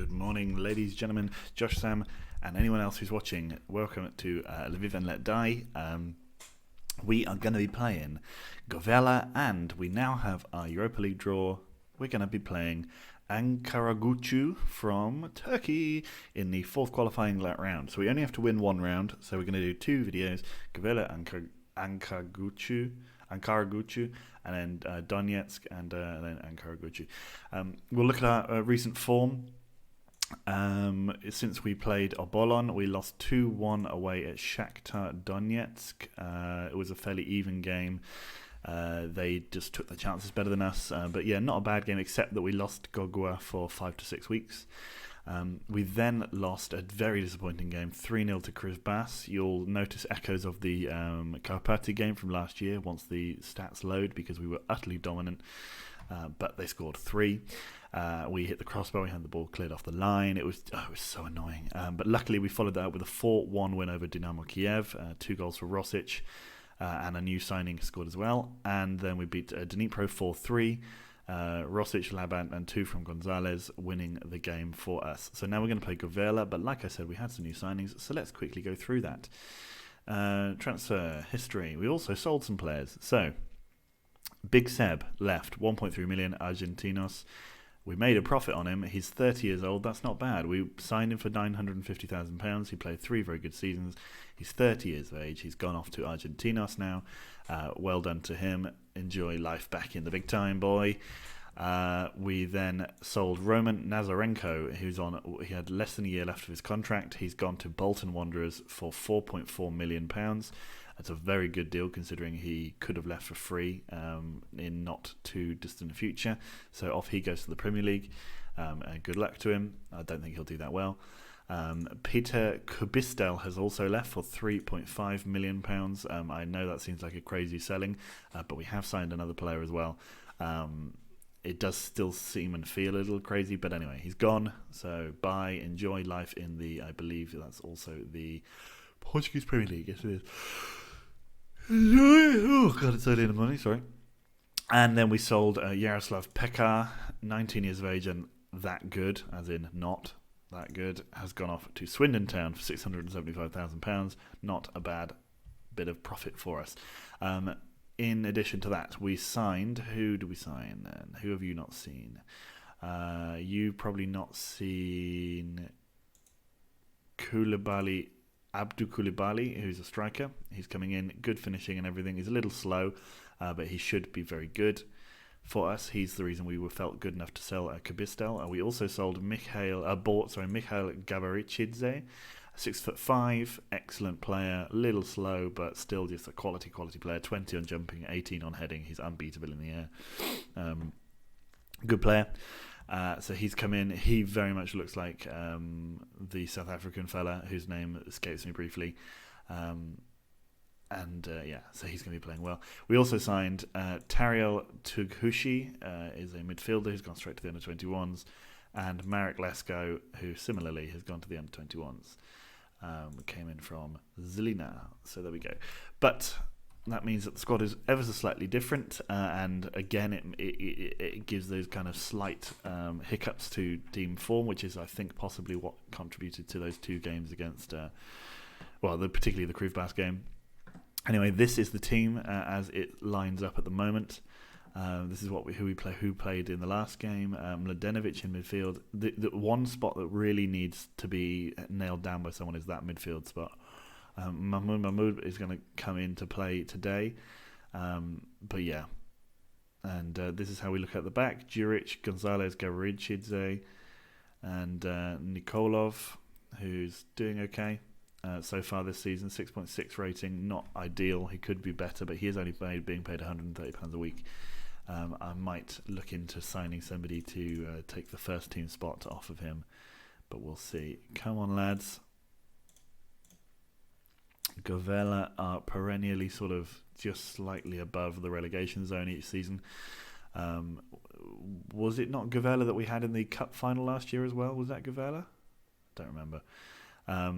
Good morning, ladies, gentlemen, Josh, Sam, and anyone else who's watching. Welcome to Lviv and Let Die. We are going to be playing Govela, and we now have our Europa League draw. We're going to be playing Ankaragucu from Turkey in the fourth qualifying round. So we only have to win one round, so we're going to do two videos, Govela, Ankaragucu, and then Donetsk, and then Ankaragucu. We'll look at our recent form. Since we played Obolon, we lost 2-1 away at Shakhtar Donetsk. It was a fairly even game. They just took the chances better than us. But yeah, not a bad game, except that we lost Gogua for 5 to 6 weeks. We then lost a very disappointing game, 3-0 to Krivbas. You'll notice echoes of the Karpaty game from last year once the stats load, because we were utterly dominant. But they scored 3. We hit the crossbar, we had the ball cleared off the line. It was so annoying. But luckily we followed that up with a 4-1 win over Dynamo Kiev, 2 goals for Rosic, and a new signing scored as well. And then we beat Dnipro 4-3. Rosic, Laban, and 2 from Gonzalez winning the game for us. So now we're going to play Govela, but like I said, we had some new signings, so let's quickly go through that. Transfer history. We also sold some players. So Big Seb left, 1.3 million Argentinos. We made a profit on him. He's 30 years old. That's not bad. We signed him for £950,000. He played 3 very good seasons. He's 30 years of age. He's gone off to Argentinos now. Well done to him. Enjoy life back in the big time, boy. We then sold Roman Nazarenko, he had less than a year left of his contract. He's gone to Bolton Wanderers for £4.4 million. That's a very good deal, considering he could have left for free in not too distant future. So off he goes to the Premier League, and good luck to him. I don't think he'll do that well. Peter Kubistel has also left for £3.5 million. I know that seems like a crazy selling, but we have signed another player as well. It does still seem and feel a little crazy, but anyway, he's gone. So bye, enjoy life in the, I believe that's also the Portuguese Premier League. Yes, it is. Oh god, it's early in the morning, sorry. And then we sold Yaroslav Pekar, 19 years of age and that good, as in not that good, has gone off to Swindon Town for £675,000. Not a bad bit of profit for us. In addition to that, we signed, who do we sign then? Who have you not seen? You've probably not seen Abdu Koulibaly, who's a striker. He's coming in, good finishing and everything. He's a little slow, but he should be very good for us. He's the reason we felt good enough to sell Kabistel. We also sold Mikhail Gavarichidze, 6'5", excellent player, little slow, but still just a quality player. 20 on jumping, 18 on heading. He's unbeatable in the air. Good player. So he's come in. He very much looks like the South African fella whose name escapes me briefly. So he's going to be playing well. We also signed Tariel Tughushi, is a midfielder who's gone straight to the under-21s, and Marek Lesko, who similarly has gone to the under-21s. Came in from Zilina. So there we go. But that means that the squad is ever so slightly different, and again, it gives those kind of slight hiccups to team form, which is, I think, possibly what contributed to those 2 games against, particularly the Krivbas game. Anyway, this is the team as it lines up at the moment. This is who played in the last game. Mladenovic in midfield. The one spot that really needs to be nailed down by someone is that midfield spot. Mahmoud is going to come in to play today. But yeah. And this is how we look at the back. Juric, Gonzalez, Gavarichidze, and Nikolov, who's doing okay so far this season. 6.6 rating, not ideal. He could be better, but he is only being paid £130 a week. I might look into signing somebody to take the first team spot off of him, but we'll see. Come on, lads. Govela are perennially sort of just slightly above the relegation zone each season. Was it not Govela that we had in the cup final last year as well? Was that Govela? Don't remember. Oh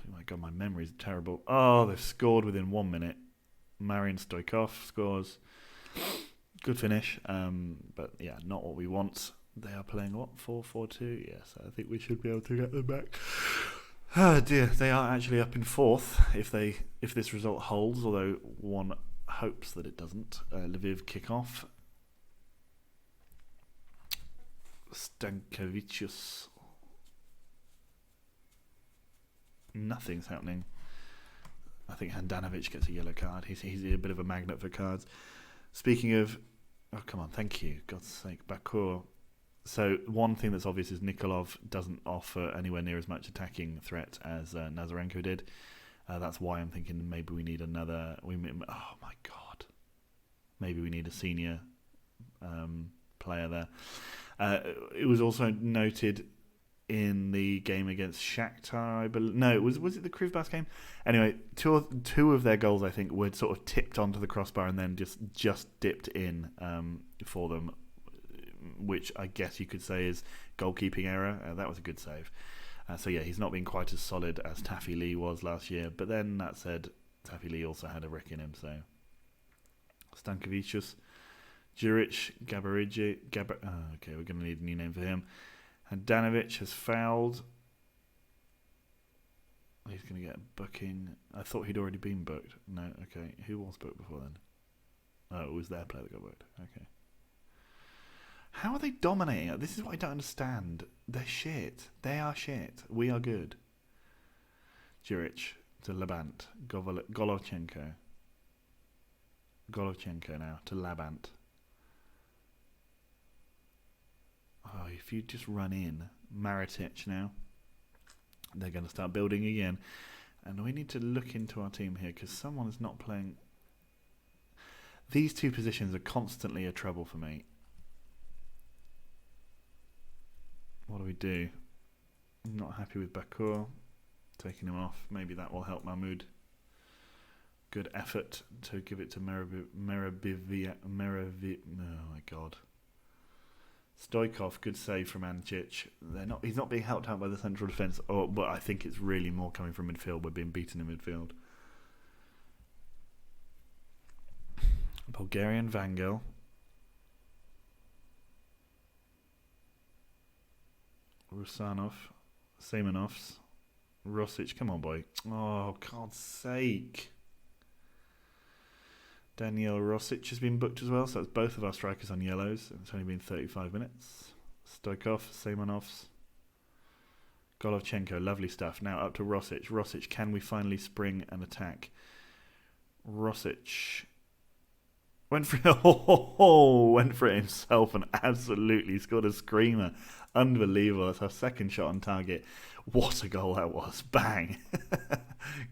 my god, my memory's terrible. Oh, they've scored within 1 minute. Marian Stoikov scores. Good finish, but yeah, not what we want. They are playing what? 4-4-2? Yes, I think we should be able to get them back. Oh dear, they are actually up in 4th if this result holds, although one hopes that it doesn't. Lviv kick off. Stankovičius. Nothing's happening. I think Handanovic gets a yellow card. He's a bit of a magnet for cards. Speaking of... Oh, come on, thank you. God's sake, Bakur. So one thing that's obvious is Nikolov doesn't offer anywhere near as much attacking threat as Nazarenko did. That's why I'm thinking maybe we need another... oh my God. Maybe we need a senior player there. It was also noted in the game against Shakhtar, I believe. No, was it the Krivbas game? Anyway, two of their goals, I think, were sort of tipped onto the crossbar and then just dipped in for them, which I guess you could say is goalkeeping error. That was a good save. So yeah, he's not been quite as solid as Taffy Lee was last year. But then that said, Taffy Lee also had a wreck in him. So Stankovičius, Juric, Gabarigi, okay, we're going to need a new name for him. Handanovic has fouled. He's going to get a booking. I thought he'd already been booked. No, okay. Who was booked before then? Oh, it was their player that got booked. Okay. How are they dominating? This is what I don't understand. They're shit. They are shit. We are good. Juric to Labant. Golovchenko. Golovchenko now to Labant. Oh, if you just run in. Maritic now. They're going to start building again. And we need to look into our team here because someone is not playing. These two positions are constantly a trouble for me. What do we do? I'm not happy with Bakur. Taking him off. Maybe that will help Mahmoud. Good effort to give it to Merabivia. Oh my God. Stoikov, good save from Ancic. He's not being helped out by the central defence, but I think it's really more coming from midfield. We're being beaten in midfield. Bulgarian Vangel. Rusanov. Semenovs. Rosic, come on boy. Oh, God's sake. Daniel Rosic has been booked as well, so that's both of our strikers on yellows. It's only been 35 minutes. Stoikov, Semenovs, Golovchenko, lovely stuff. Now up to Rosic. Rosic, can we finally spring an attack? Rosic went for it himself and absolutely scored a screamer. Unbelievable. That's our second shot on target. What a goal that was. Bang.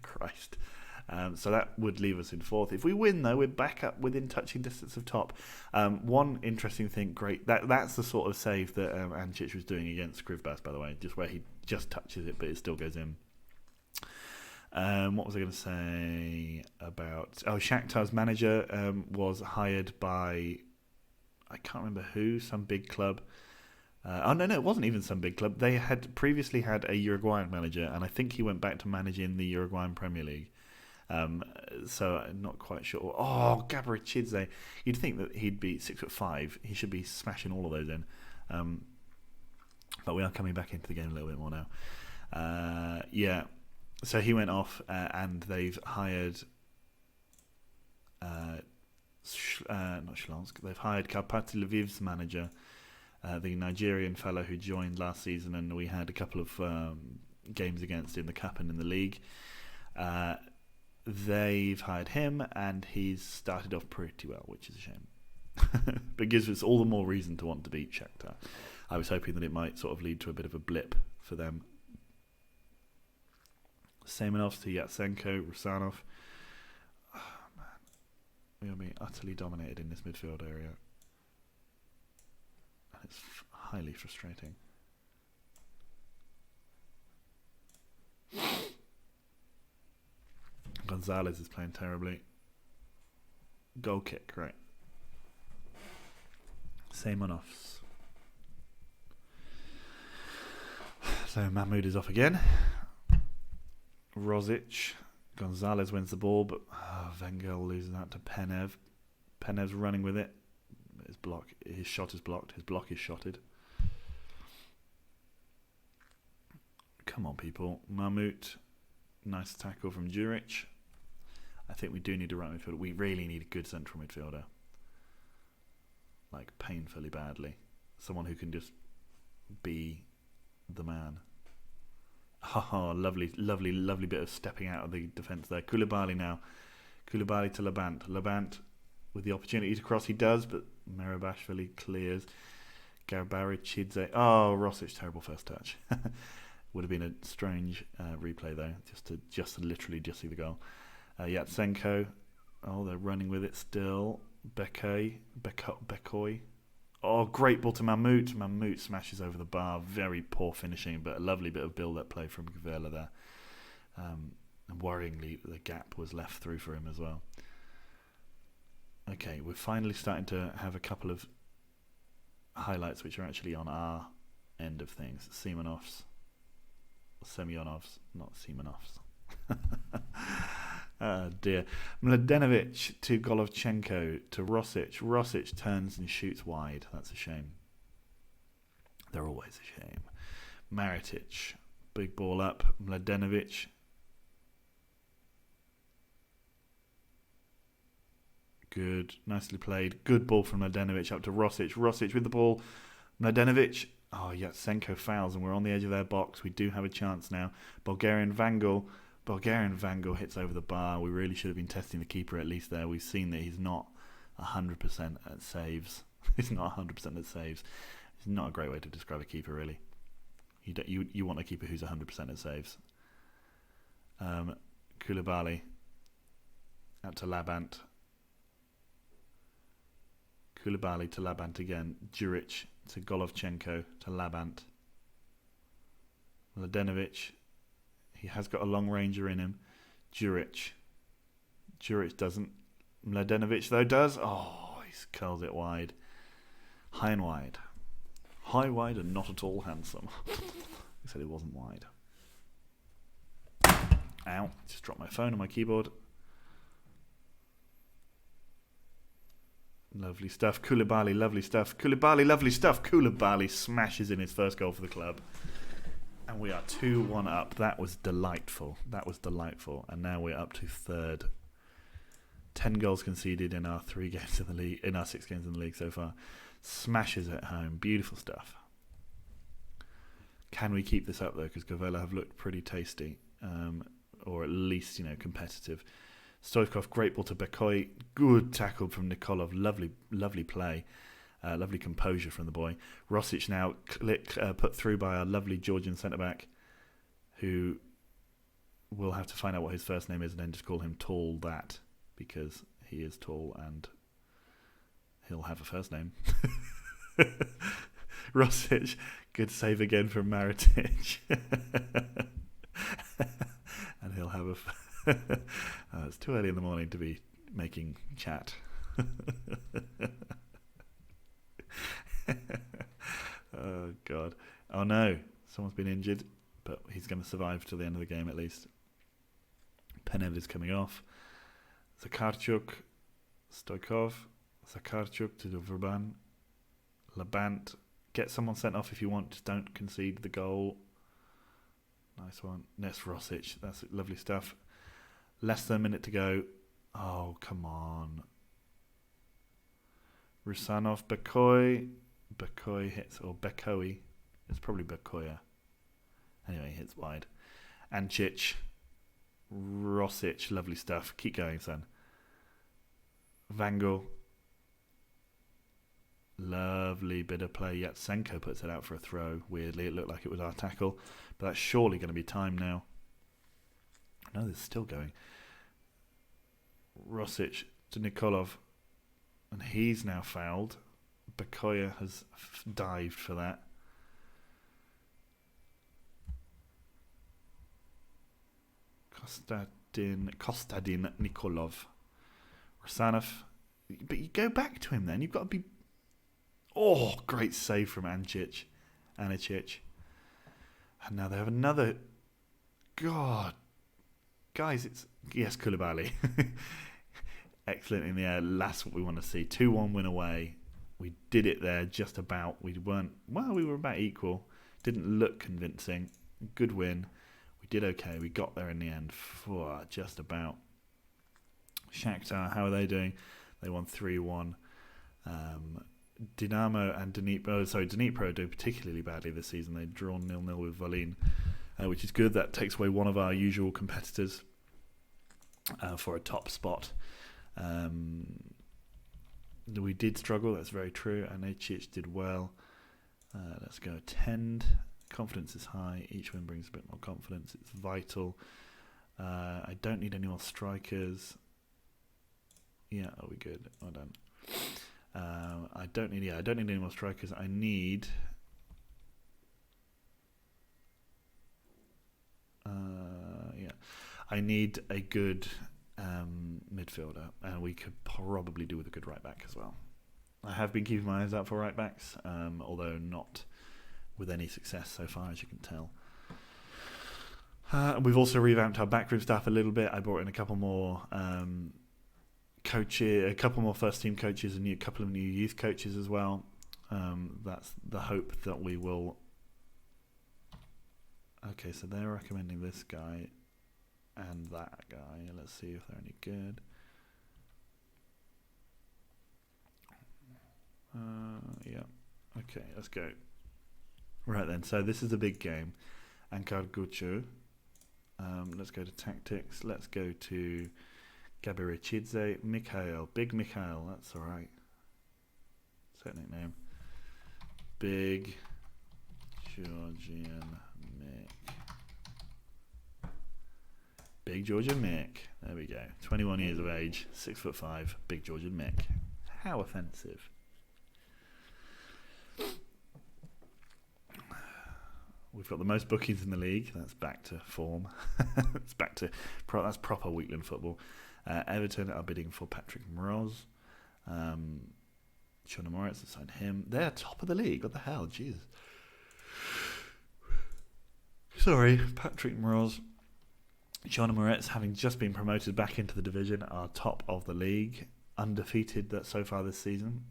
Christ. So that would leave us in 4th. If we win, though, we're back up within touching distance of top. One interesting thing, great. That's the sort of save that Ancic was doing against Krivbas, by the way, just where he just touches it, but it still goes in. What was I going to say about... Oh, Shakhtar's manager was hired by... I can't remember who, some big club. No, it wasn't even some big club. They had previously had a Uruguayan manager, and I think he went back to managing the Uruguayan Premier League. So I'm not quite sure. Oh, Gabrichidze. You'd think that he'd be 6'5". He should be smashing all of those in. But we are coming back into the game a little bit more now. Yeah. So he went off, and they've hired not Shlonsk. They've hired Karpaty Lviv's manager, the Nigerian fellow who joined last season, and we had a couple of games against in the cup and in the league. They've hired him, and he's started off pretty well, which is a shame. But gives us all the more reason to want to beat Shakhtar. I was hoping that it might sort of lead to a bit of a blip for them. Semenovs to Yatsenko, Rusanov. Oh, man. We are being utterly dominated in this midfield area. And it's highly frustrating. Gonzalez is playing terribly. Goal kick, right. Semenovs. So Mahmoud is off again. Rosic. Gonzalez wins the ball, but Vengel loses out to Penev. Penev's running with it. His shot is blocked. His block is shotted. Come on, people. Mahmout. Nice tackle from Juric. I think we do need a right midfielder. We really need a good central midfielder. Like, painfully badly. Someone who can just be the man. Oh, lovely, lovely, lovely bit of stepping out of the defence there. Koulibaly now. Koulibaly to Labant. Labant with the opportunity to cross. He does, but Merabashvili clears. Garbaricidze. Oh, Rosic, terrible first touch. Would have been a strange replay though, just to literally just see the goal. Yatsenko. Oh, they're running with it still. Bekoy. Oh, great ball to Mahmout. Mahmout smashes over the bar. Very poor finishing, but a lovely bit of build-up play from Gavela there. And worryingly, the gap was left through for him as well. Okay, we're finally starting to have a couple of highlights which are actually on our end of things. Semyonov's, not Semenov's. Oh dear. Mladenovic to Golovchenko to Rosic. Rosic turns and shoots wide. That's a shame. They're always a shame. Maritic. Big ball up. Mladenovic. Good. Nicely played. Good ball from Mladenovic up to Rosic. Rosic with the ball. Mladenovic. Oh, Yatsenko fouls and we're on the edge of their box. We do have a chance now. Bulgarian Vangel hits over the bar. We really should have been testing the keeper at least there. We've seen that he's not 100% at saves. He's not 100% at saves. It's not a great way to describe a keeper, really. You want a keeper who's 100% at saves. Koulibaly out to Labant. Koulibaly to Labant again. Juric to Golovchenko to Labant. Mladenovic. He has got a long ranger in him. Juric doesn't. Mladenovic, though, does. Oh, he's curled it wide. High and wide. High, wide, and not at all handsome. He said it wasn't wide. Ow. Just dropped my phone on my keyboard. Lovely stuff. Koulibaly, lovely stuff. Koulibaly, lovely stuff. Koulibaly smashes in his first goal for the club. And we are 2-1 up. That was delightful. And now we're up to third. 10 goals conceded in our 3 games in the league, in our 6 games in the league so far. Smashes at home. Beautiful stuff. Can we keep this up though? Because Gavela have looked pretty tasty, or at least competitive. Stoichkov, great ball to Bekoy. Good tackle from Nikolov. Lovely play. Lovely composure from the boy. Rosic now put through by our lovely Georgian centre-back, who we'll have to find out what his first name is and then just call him Tall That, because he is tall and he'll have a first name. Rosic, good save again from Maritic. And he'll have it's too early in the morning to be making chat. Oh god. Oh no, someone's been injured, but he's going to survive till the end of the game at least. Penev is coming off. Zakharchuk, Stoichkov, Zakharchuk to Vrban. Labant, get someone sent off if you want, just don't concede the goal. Nice one. That's Rosic, that's lovely stuff. Less than a minute to go. Oh, come on. Rusanov, Bekoy. Bekoy hits, or Bekoy. It's probably Bekoya. Anyway, he hits wide. Ancic. Rosic, lovely stuff. Keep going, son. Vangel. Lovely bit of play. Yatsenko puts it out for a throw. Weirdly, it looked like it was our tackle. But that's surely going to be time now. No, this is still going. Rosic to Nikolov. And he's now fouled. Bekoya has dived for that. Kostadin Nikolov. Rusanov. But you go back to him then. You've got to be... Oh, great save from Anicic. And now they have another... God. Guys, it's... Yes, Koulibaly. Excellent in the air. That's what we want to see. 2-1 win away. We did it there just about. We were about equal. Didn't look convincing. Good win. We did okay. We got there in the end. Just about. Shakhtar, how are they doing? They won 3-1. Dinamo and Dnipro are doing particularly badly this season. They've drawn 0-0 with Volin, which is good. That takes away one of our usual competitors for a top spot. We did struggle, that's very true. Anecic did well. Let's go attend. Confidence is high. Each win brings a bit more confidence. It's vital. I don't need any more strikers. Yeah, are we good? Well done. I don't need any more strikers. I need a good midfielder, and we could probably do with a good right back as well. I have been keeping my eyes out for right backs, although not with any success so far, as you can tell. We've also revamped our backroom staff a little bit. I brought in a couple more coaches, a couple more first team coaches, and a couple of new youth coaches as well. That's the hope that we will. Okay, so they're recommending this guy and that guy. Let's see if they're any good. Yeah. Okay, let's go. Right then, so this is a big game. Ankar Gucu. Let's go to tactics. Let's go to Gabirechidze. Mikhail. Big Mikhail. That's all right. Set nickname. Big Georgian Mick. Big Georgian Mick. There we go. 21 years of age. 6'5". Big Georgian Mick. How offensive. We've got the most bookings in the league. That's back to form. It's back to that's proper weekend football. Everton are bidding for Patrick Moroz. Shona Moritz has signed him. They're top of the league. What the hell? Jeez. Sorry, Patrick Moroz. Shona Moritz, having just been promoted back into the division, are top of the league, undefeated so far this season.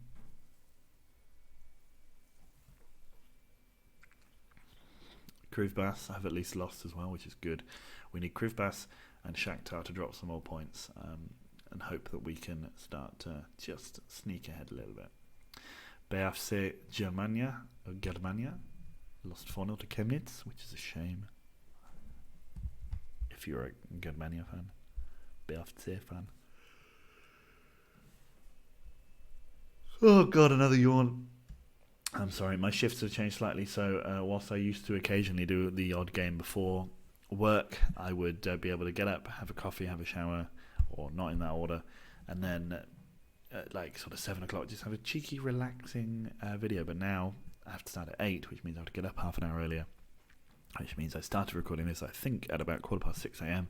Krivbas have at least lost as well, which is good. We need Krivbas and Shakhtar to drop some more points and hope that we can start to just sneak ahead a little bit. BFC Germania lost 4-0 to Chemnitz, which is a shame. If you're a Germania fan, BFC fan. Oh God, another yawn. I'm sorry, my shifts have changed slightly, so whilst I used to occasionally do the odd game before work, I would be able to get up, have a coffee, have a shower, or not in that order, and then at like sort of 7 o'clock just have a cheeky, relaxing video. But now I have to start at 8, which means I have to get up half an hour earlier, which means I started recording this, I think, at about 6:15 a.m,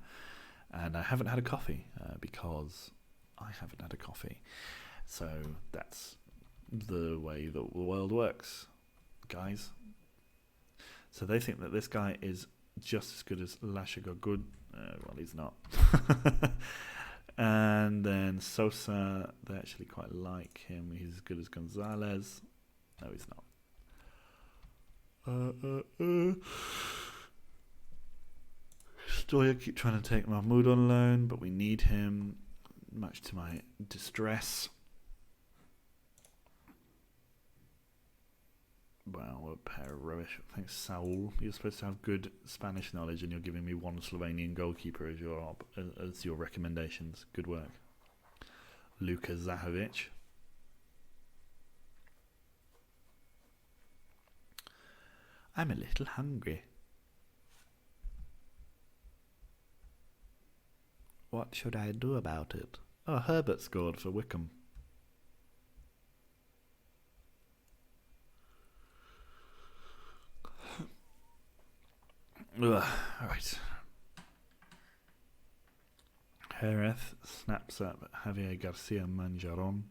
and I haven't had a coffee because I haven't had a coffee. So that's the way that the world works, guys. So they think that this guy is just as good as Lashiga. Well, he's not. And then Sosa, they actually quite like him. He's as good as Gonzalez. No, he's not. Stoya keep trying to take Mahmoud on loan, but we need him, much to my distress. Wow, what a pair of rubbish. Thanks, Saul. You're supposed to have good Spanish knowledge, and you're giving me one Slovenian goalkeeper as your recommendations. Good work. Luka Zahovic. I'm a little hungry. What should I do about it? Oh, Herbert scored for Wickham. Right. Jerez snaps up Javier Garcia Manjaron.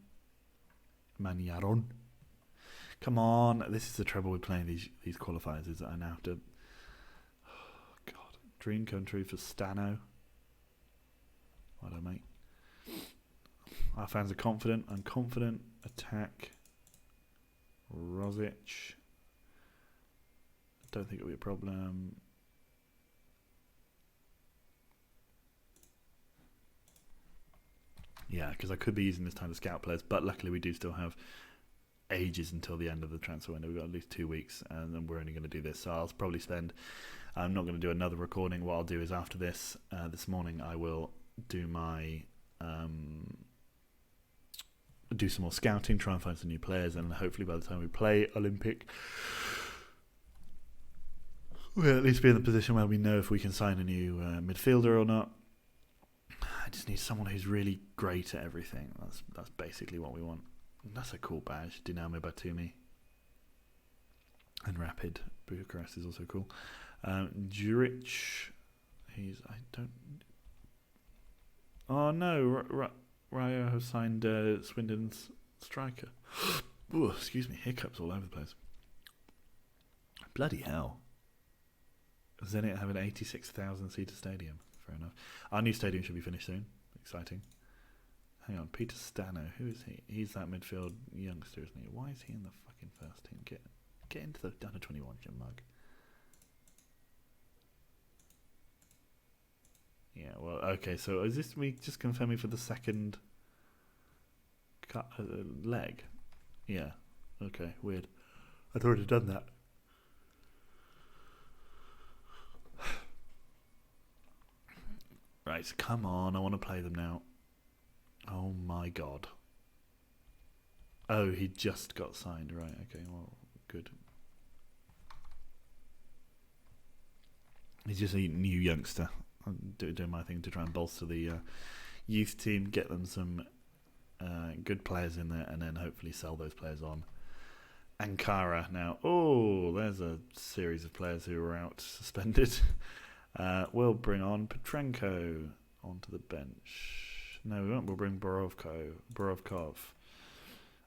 Come on, this is the trouble with playing these qualifiers, is that I now have to. Oh God, dream come true for Stano. Well done, mate. Our fans are confident. I'm confident. Attack. Rosic. Don't think it'll be a problem. Yeah, because I could be using this time to scout players, but luckily we do still have ages until the end of the transfer window. We've got at least 2 weeks, and then we're only going to do this. So I'll probably spend. I'm not going to do another recording. What I'll do is after this, this morning, I will do my do some more scouting, try and find some new players, and hopefully by the time we play Olympic, we'll at least be in the position where we know if we can sign a new midfielder or not. I just need someone who's really great at everything. That's basically what we want. And that's a cool badge. Dinamo Batumi. And Rapid Bucharest is also cool. Juric, Oh no, Rayo have signed Swindon's striker. Ooh, excuse me, hiccups all over the place. Bloody hell. Zenit have an 86,000 seater stadium. Fair enough. Our new stadium should be finished soon. Exciting. Hang on, Peter Stano. Who is he? He's that midfield youngster, isn't he? Why is he in the fucking first team? Get into the under 21, Jim Mug. Yeah, well, okay, so is this me just confirming for the second leg? Yeah, okay, weird. I'd already done that. Right, come on, I want to play them now. Oh my god. Oh, he just got signed, right, okay, well, good. He's just a new youngster. I'm doing my thing to try and bolster the youth team, get them some good players in there, and then hopefully sell those players on. Ankara now. Oh, there's a series of players who are out suspended. We'll bring on Petrenko onto the bench. No, we won't. We'll bring Borovkov.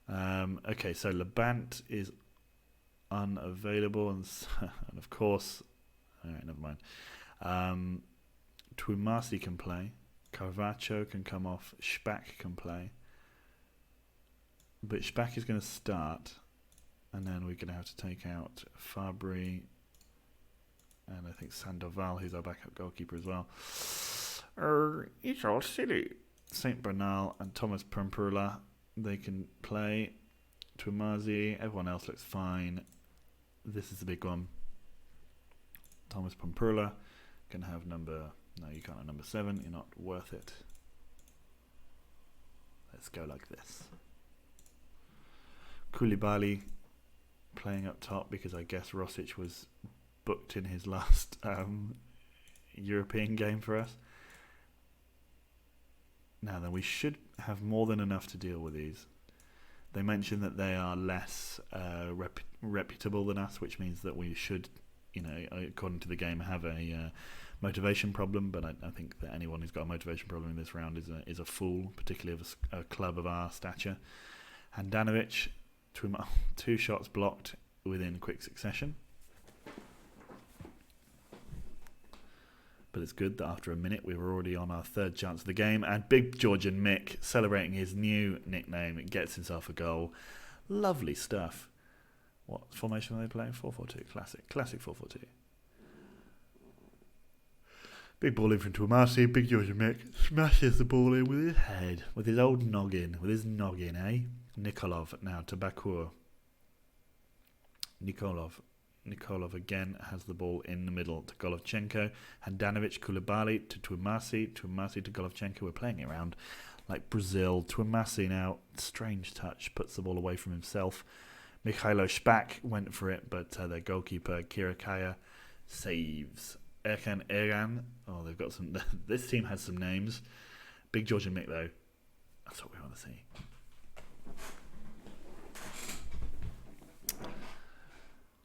Okay, so Labant is unavailable, and of course, all right, never mind. Twumasi can play. Carvacho can come off. Špak can play. But Špak is going to start, and then we're going to have to take out Fabri, and I think Sandoval, who's our backup goalkeeper as well. It's all silly. Saint Bernal and Thomas Pamprula, they can play. Twumasi, everyone else looks fine. This is the big one. Thomas Pamprula can have number... No, you can't have number 7. You're not worth it. Let's go like this. Koulibaly playing up top because I guess Rosic was booked in his last European game for us. Now then, we should have more than enough to deal with these. They mentioned that they are less reputable than us, which means that we should, according to the game, have a motivation problem. But I think that anyone who's got a motivation problem in this round is a fool, particularly of a club of our stature. Handanovic, 2 shots blocked within quick succession. But it's good that after a minute we were already on our 3rd chance of the game. And big Georgian Mick, celebrating his new nickname, gets himself a goal. Lovely stuff. What formation are they playing? 4-4-2. Classic 4-4-2. Big ball in from Twumasi. Big Georgian Mick smashes the ball in with his head. With his old noggin. With his noggin, eh? Nikolov now to Bakur. Nikolov again has the ball in the middle to Golovchenko. Handanovic, Koulibaly to Twumasi. Twumasi to Golovchenko. We're playing it around like Brazil. Twumasi now, strange touch, puts the ball away from himself. Mikhailo Špak went for it, but their goalkeeper, Kirakaya, saves. Erkan Eran. Oh, they've got some... This team has some names. Big Georgian Mick, though. That's what we want to see.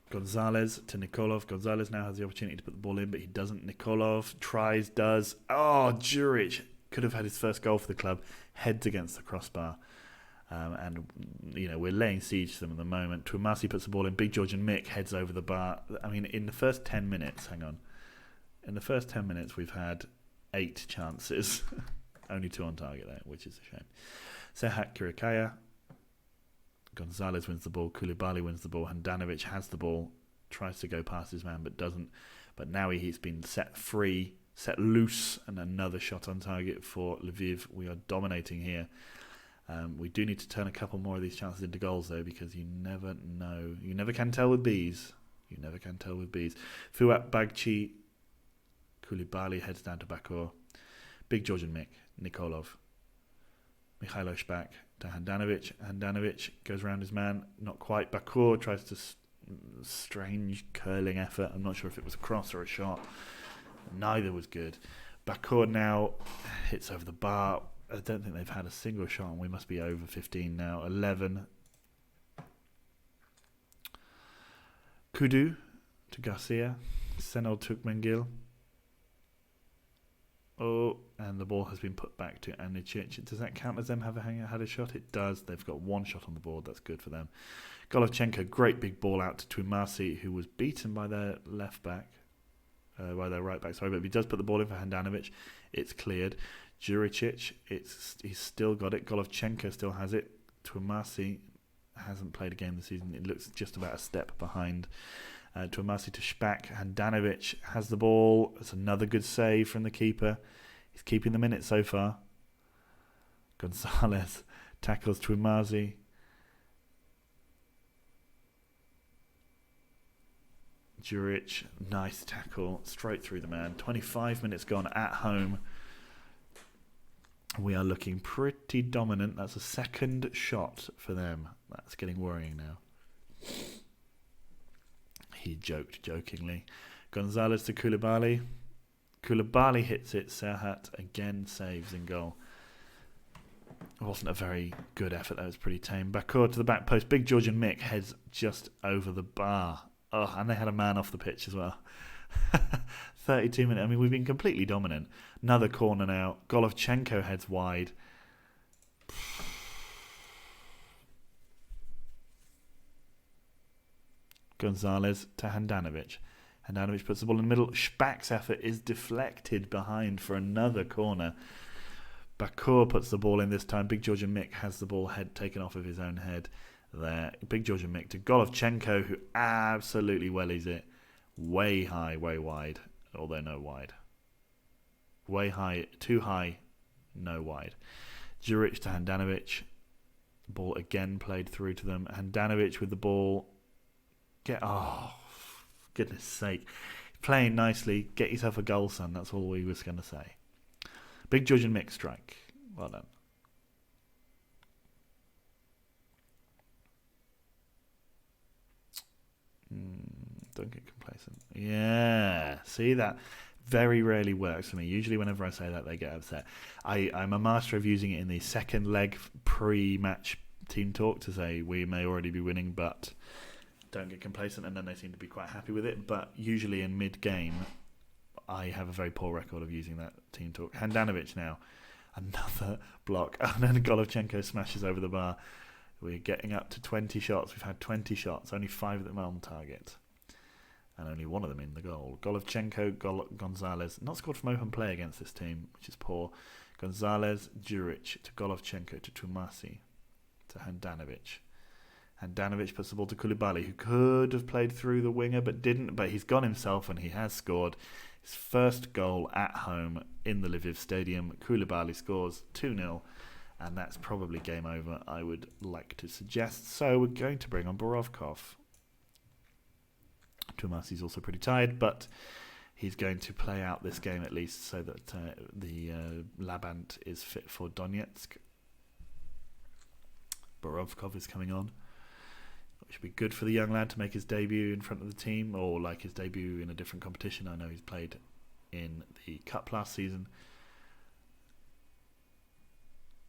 Gonzalez to Nikolov. Gonzalez now has the opportunity to put the ball in, but he doesn't. Nikolov tries, does. Oh, Juric could have had his first goal for the club. Heads against the crossbar. And, we're laying siege to them at the moment. Twumasi puts the ball in. Big Georgian Mick heads over the bar. I mean, in the first 10 minutes, hang on. In the first 10 minutes, we've had 8 chances. Only 2 on target there, which is a shame. Serhat Kirakaya. Gonzalez wins the ball. Koulibaly wins the ball. Handanovic has the ball. Tries to go past his man, but doesn't. But now he's been set free. set loose, and another shot on target for Lviv. We are dominating here. We do need to turn a couple more of these chances into goals, though, because you never know. You never can tell with bees. You never can tell with bees. Fuat Bagchi, Koulibaly heads down to Bakur. Big Georgian Mick, Nikolov. Mikhailo Shpak to Handanovic. Handanovic goes around his man. Not quite. Bakur tries to strange curling effort. I'm not sure if it was a cross or a shot. Neither was good. Bakur now hits over the bar. I don't think they've had a single shot, and we must be over 15 now. 11. Kudu to Garcia. Senol Tukmengil. Oh, and the ball has been put back to Anicic. Does that count as them having had a shot? It does. They've got one shot on the board. That's good for them. Golovchenko, great big ball out to Twumasi, who was beaten by their left back. By their right back, sorry. But he does put the ball in for Handanovic. It's cleared. Juricic, he's still got it. Golovchenko still has it. Twumasi hasn't played a game this season. It looks just about a step behind. Twumasi to Shpak. Handanovic has the ball. It's another good save from the keeper. He's keeping them in it so far. Gonzalez tackles Twumasi. Juric, nice tackle. Straight through the man. 25 minutes gone at home. We are looking pretty dominant. That's a second shot for them. That's getting worrying now. He joked jokingly. Gonzalez to Koulibaly. Koulibaly hits it. Serhat again saves in goal. It wasn't a very good effort. That was pretty tame. Bakur to the back post. Big Georgian Mick heads just over the bar. Oh, and they had a man off the pitch as well. 32 minutes. I mean, we've been completely dominant. Another corner now. Golovchenko heads wide. Gonzalez to Handanovic. Handanovic puts the ball in the middle. Shpak's effort is deflected behind for another corner. Bakur puts the ball in this time. Big Georgian Mick has the ball head taken off of his own head there. Big Georgian Mick to Golovchenko, who absolutely wellies it. Way high, way wide. Although no wide. Way high, too high, no wide. Juric to Handanovic. Ball again played through to them. Handanovic with the ball. Oh, goodness sake. Playing nicely. Get yourself a goal, son. That's all we was going to say. Big Georgian Mick strike. Well done. Don't get complacent. Yeah. See that? Very rarely works for me. Usually whenever I say that, they get upset. I'm a master of using it in the second leg pre-match team talk to say we may already be winning, but don't get complacent, and then they seem to be quite happy with it. But usually in mid-game, I have a very poor record of using that team talk. Handanovic now. Another block. And then Golovchenko smashes over the bar. We're getting up to 20 shots. We've had 20 shots. Only 5 of them on target. And only one of them in the goal. Golovchenko, Gonzalez. Not scored from open play against this team, which is poor. Gonzalez, Juric to Golovchenko to Twumasi to Handanovic. Handanovic puts the ball to Koulibaly, who could have played through the winger but didn't. But he's gone himself and he has scored his first goal at home in the Lviv Stadium. Koulibaly scores 2-0. And that's probably game over, I would like to suggest. So we're going to bring on Borovkov. Twumasi's also pretty tired, but he's going to play out this game at least so that the Labant is fit for Donetsk. Borovkov is coming on. It should be good for the young lad to make his debut in front of the team, or like his debut in a different competition. I know he's played in the Cup last season.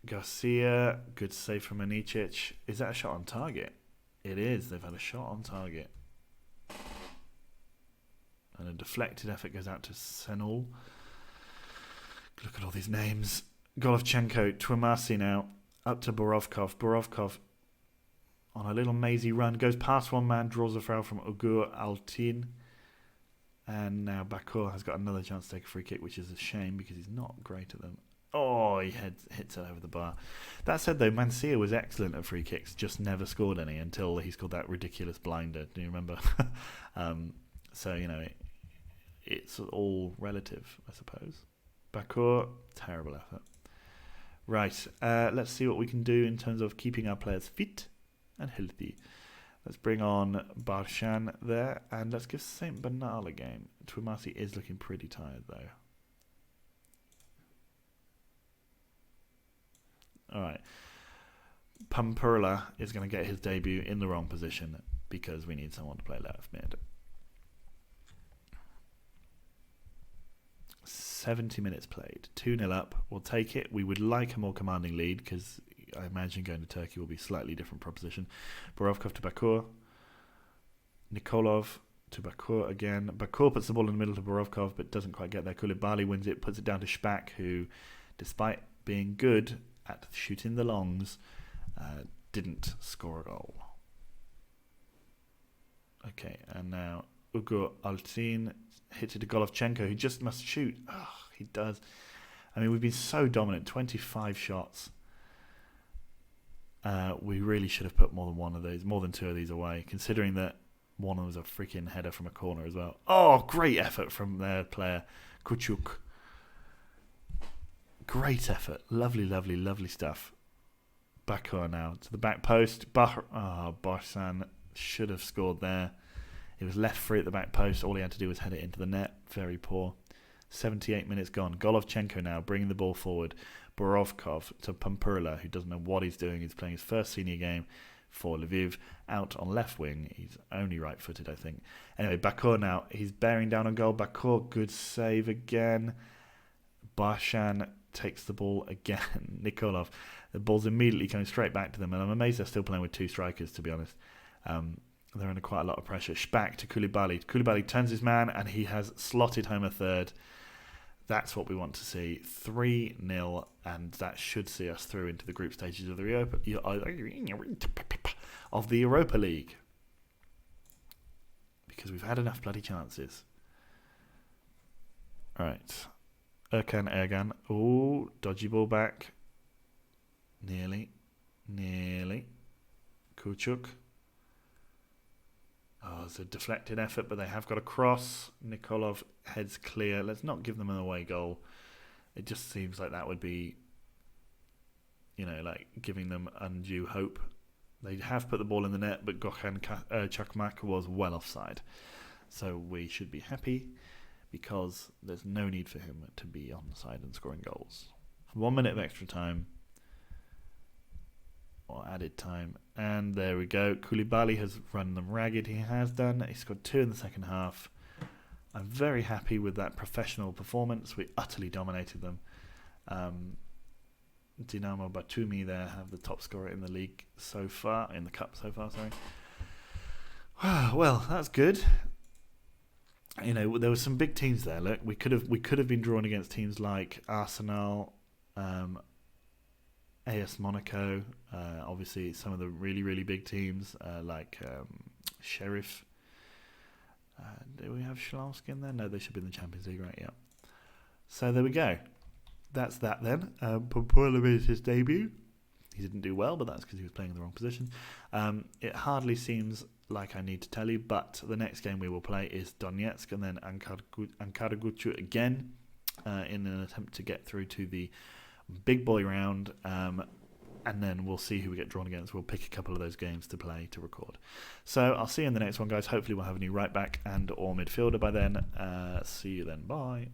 Garcia, good save from Anicic. Is that a shot on target? It is. They've had a shot on target. And a deflected effort goes out to Senol. Look at all these names. Golovchenko, Twumasi now. Up to Borovkov. Borovkov on a little mazy run. Goes past one man, draws a foul from Ugur Altin. And now Bakur has got another chance to take a free kick, which is a shame because he's not great at them. Oh, he hits it over the bar. That said, though, Mancia was excellent at free kicks, just never scored any until he scored that ridiculous blinder. Do you remember? So, you know, it's all relative, I suppose. Bakur, terrible effort. Right, let's see what we can do in terms of keeping our players fit and healthy. Let's bring on Barshan there, and let's give St. Bernal a game. Twumasi is looking pretty tired, though. All right. Pampurla is going to get his debut in the wrong position because we need someone to play left mid. 70 minutes played. 2-0 up. We'll take it. We would like a more commanding lead because I imagine going to Turkey will be a slightly different proposition. Borovkov to Bakur. Nikolov to Bakur again. Bakur puts the ball in the middle to Borovkov but doesn't quite get there. Koulibaly wins it, puts it down to Shpak, who, despite being good at shooting the longs, didn't score a goal. Okay, and now Ugo Altin hits it to Golovchenko, who just must shoot. Oh, he does. I mean, we've been so dominant. 25 shots. We really should have put more than two of these away, considering that one of them was a freaking header from a corner as well. Oh, great effort from their player, Kuchuk. Great effort. Lovely, lovely, lovely stuff. Bakur now to the back post. Barsan should have scored there. He was left free at the back post. All he had to do was head it into the net. Very poor. 78 minutes gone. Golovchenko now bringing the ball forward. Borovkov to Pampurla, who doesn't know what he's doing. He's playing his first senior game for Lviv. Out on left wing. He's only right-footed, I think. Anyway, Bakur now. He's bearing down on goal. Bakur, good save again. Barshan takes the ball again. Nikolov. The ball's immediately coming straight back to them, and I'm amazed they're still playing with two strikers, to be honest. They're under quite a lot of pressure. Shpak to Koulibaly. Koulibaly turns his man, and he has slotted home a third. That's what we want to see. 3-0, and that should see us through into the group stages of the Europa League. Because we've had enough bloody chances. Right. Erkan. Oh, dodgy ball back. Nearly. Kuchuk. Oh, it's a deflected effort, but they have got a cross. Nikolov heads clear. Let's not give them an away goal. It just seems like that would be, like giving them undue hope. They have put the ball in the net, but Gökhan Çakmak was well offside. So we should be happy because there's no need for him to be onside and scoring goals. 1 minute of extra time. Or added time, and there we go. Koulibaly has run them ragged. He has done. He scored 2 in the second half. I'm very happy with that professional performance. We utterly dominated them. Dinamo Batumi there have the top scorer in the league so far, in the cup so far. Sorry. Well, that's good. There were some big teams there. Look, we could have been drawn against teams like Arsenal. AS Monaco, obviously some of the really, really big teams like Sheriff. Do we have Shalomsk in there? No, they should be in the Champions League, right? Yeah. So there we go. That's that then. Pampurla made his debut. He didn't do well, but that's because he was playing in the wrong position. It hardly seems like I need to tell you, but the next game we will play is Donetsk and then Ankara-Gucu again in an attempt to get through to the big boy round, and then we'll see who we get drawn against. We'll pick a couple of those games to play, to record. So I'll see you in the next one, guys. Hopefully we'll have a new right back and or midfielder by then. See you then. Bye.